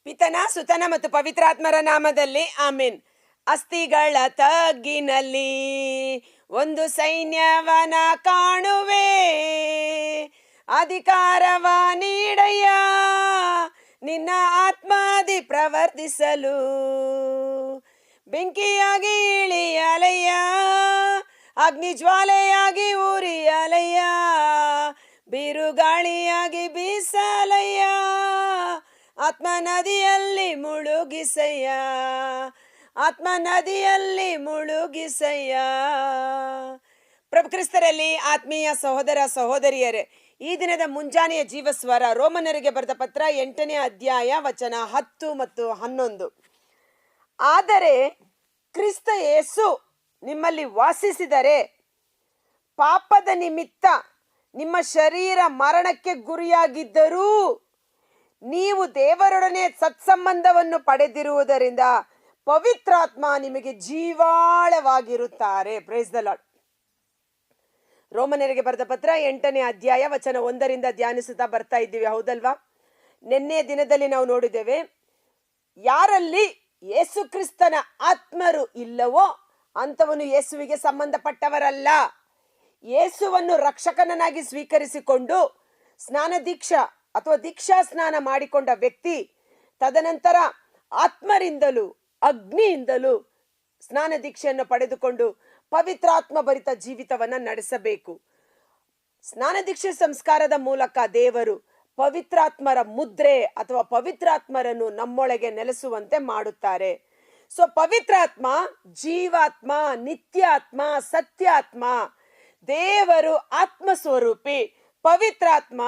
ಪಿತನ ಸುತನ ಮತ್ತು ಪವಿತ್ರಾತ್ಮರ ನಾಮದಲ್ಲಿ ಆಮೇನ್. ಅಸ್ಥಿಗಳ ತಗ್ಗಿನಲ್ಲಿ ಒಂದು ಸೈನ್ಯವನ ಕಾಣುವೆ, ಅಧಿಕಾರವ ನೀಡಯ್ಯ ನಿನ್ನ ಆತ್ಮಾದಿ ಪ್ರವರ್ತಿಸಲು. ಬೆಂಕಿಯಾಗಿ ಇಳಿಯಲಯ್ಯ, ಅಗ್ನಿ ಜ್ವಾಲೆಯಾಗಿ ಉರಿಯಲಯ್ಯ, ಬಿರುಗಾಳಿಯಾಗಿ ಬೀಸಲಯ್ಯ, ಆತ್ಮ ನದಿಯಲ್ಲಿ ಮುಳುಗಿಸಯ್ಯ, ಆತ್ಮ ನದಿಯಲ್ಲಿ ಮುಳುಗಿಸಯ್ಯ. ಪ್ರಭು ಕ್ರಿಸ್ತರಲ್ಲಿ ಆತ್ಮೀಯ ಸಹೋದರ ಸಹೋದರಿಯರೇ, ಈ ದಿನದ ಮುಂಜಾನೆಯ ಜೀವಸ್ವರ ರೋಮನರಿಗೆ ಬರೆದ ಪತ್ರ 8ನೇ ಅಧ್ಯಾಯ ವಚನ 10 ಮತ್ತು 11. ಆದರೆ ಕ್ರಿಸ್ತ ಯೇಸು ನಿಮ್ಮಲ್ಲಿ ವಾಸಿಸಿದರೆ ಪಾಪದ ನಿಮಿತ್ತ ನಿಮ್ಮ ಶರೀರ ಮರಣಕ್ಕೆ ಗುರಿಯಾಗಿದ್ದರೂ ನೀವು ದೇವರೊಡನೆ ಸತ್ಸಂಬಂಧವನ್ನು ಪಡೆದಿರುವುದರಿಂದ ಪವಿತ್ರಾತ್ಮ ನಿಮಗೆ ಜೀವಾಳವಾಗಿರುತ್ತಾರೆ. Praise the lord. ರೋಮನರಿಗೆ ಬರೆದ ಪತ್ರ 8ನೇ ಅಧ್ಯಾಯ ವಚನ 1ರಿಂದ ಧ್ಯಾನಿಸುತ್ತಾ ಬರ್ತಾ ಇದ್ದೀವಿ, ಹೌದಲ್ವಾ? ನಿನ್ನೆಯ ದಿನದಲ್ಲಿ ನಾವು ನೋಡಿದ್ದೇವೆ, ಯಾರಲ್ಲಿ ಯೇಸು ಕ್ರಿಸ್ತನ ಆತ್ಮರು ಇಲ್ಲವೋ ಅಂಥವನು ಯೇಸುವಿಗೆ ಸಂಬಂಧಪಟ್ಟವರಲ್ಲ. ಯೇಸುವನ್ನು ರಕ್ಷಕನನ್ನಾಗಿ ಸ್ವೀಕರಿಸಿಕೊಂಡು ಸ್ನಾನ ದೀಕ್ಷಾ ಅಥವಾ ದೀಕ್ಷಾ ಸ್ನಾನ ಮಾಡಿಕೊಂಡ ವ್ಯಕ್ತಿ ತದನಂತರ ಆತ್ಮರಿಂದಲೂ ಅಗ್ನಿಯಿಂದಲೂ ಸ್ನಾನ ದೀಕ್ಷೆಯನ್ನು ಪಡೆದುಕೊಂಡು ಪವಿತ್ರಾತ್ಮ ಭರಿತ ಜೀವಿತವನ್ನ ನಡೆಸಬೇಕು. ಸ್ನಾನ ದೀಕ್ಷೆ ಸಂಸ್ಕಾರದ ಮೂಲಕ ದೇವರು ಪವಿತ್ರಾತ್ಮರ ಮುದ್ರೆ ಅಥವಾ ಪವಿತ್ರಾತ್ಮರನ್ನು ನಮ್ಮೊಳಗೆ ನೆಲೆಸುವಂತೆ ಮಾಡುತ್ತಾರೆ. ಸೊ ಪವಿತ್ರಾತ್ಮ ಜೀವಾತ್ಮ, ನಿತ್ಯಾತ್ಮ, ಸತ್ಯಾತ್ಮ. ದೇವರು ಆತ್ಮ ಸ್ವರೂಪಿ. ಪವಿತ್ರಾತ್ಮ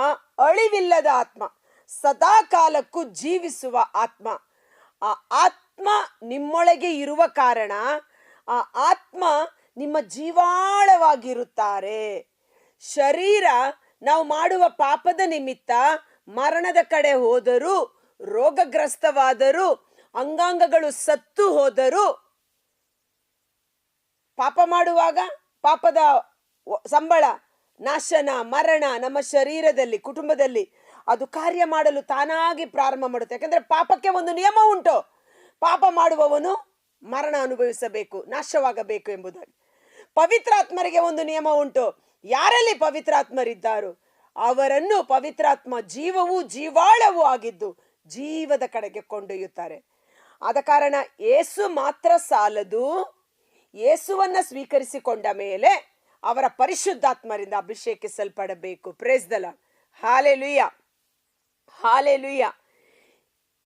ಅಳಿವಿಲ್ಲದ ಆತ್ಮ, ಸದಾ ಕಾಲಕ್ಕೂ ಜೀವಿಸುವ ಆತ್ಮ. ಆ ಆತ್ಮ ನಿಮ್ಮೊಳಗೆ ಇರುವ ಕಾರಣ ಆ ಆತ್ಮ ನಿಮ್ಮ ಜೀವಾಳವಾಗಿರುತ್ತಾರೆ. ಶರೀರ ನಾವು ಮಾಡುವ ಪಾಪದ ನಿಮಿತ್ತ ಮರಣದ ಕಡೆ ಹೋದರೂ, ರೋಗಗ್ರಸ್ತವಾದರೂ, ಅಂಗಾಂಗಗಳು ಸತ್ತು ಹೋದರೂ, ಪಾಪ ಮಾಡುವಾಗ ಪಾಪದ ಸಂಬಳ, ನಾಶನ, ಮರಣ ನಮ್ಮ ಶರೀರದಲ್ಲಿ, ಕುಟುಂಬದಲ್ಲಿ ಅದು ಕಾರ್ಯ ಮಾಡಲು ತಾನಾಗಿ ಪ್ರಾರಂಭ ಮಾಡುತ್ತೆ. ಯಾಕಂದ್ರೆ ಪಾಪಕ್ಕೆ ಒಂದು ನಿಯಮ ಉಂಟು, ಪಾಪ ಮಾಡುವವನು ಮರಣ ಅನುಭವಿಸಬೇಕು, ನಾಶವಾಗಬೇಕು ಎಂಬುದಾಗಿ. ಪವಿತ್ರಾತ್ಮರಿಗೆ ಒಂದು ನಿಯಮ ಉಂಟು, ಯಾರಲ್ಲಿ ಪವಿತ್ರಾತ್ಮರಿದ್ದಾರೋ ಅವರನ್ನು ಪವಿತ್ರಾತ್ಮ ಜೀವವೂ ಜೀವಾಳವೂ ಆಗಿದ್ದು ಜೀವದ ಕಡೆಗೆ ಕೊಂಡೊಯ್ಯುತ್ತಾರೆ. ಆದ ಕಾರಣ ಯೇಸು ಮಾತ್ರ ಸಾಲದು, ಯೇಸುವನ್ನ ಸ್ವೀಕರಿಸಿಕೊಂಡ ಮೇಲೆ ಅವರ ಪರಿಶುದ್ಧಾತ್ಮರಿಂದ ಅಭಿಷೇಕಿಸಲ್ಪಡಬೇಕು. Praise the lord. Hallelujah, hallelujah.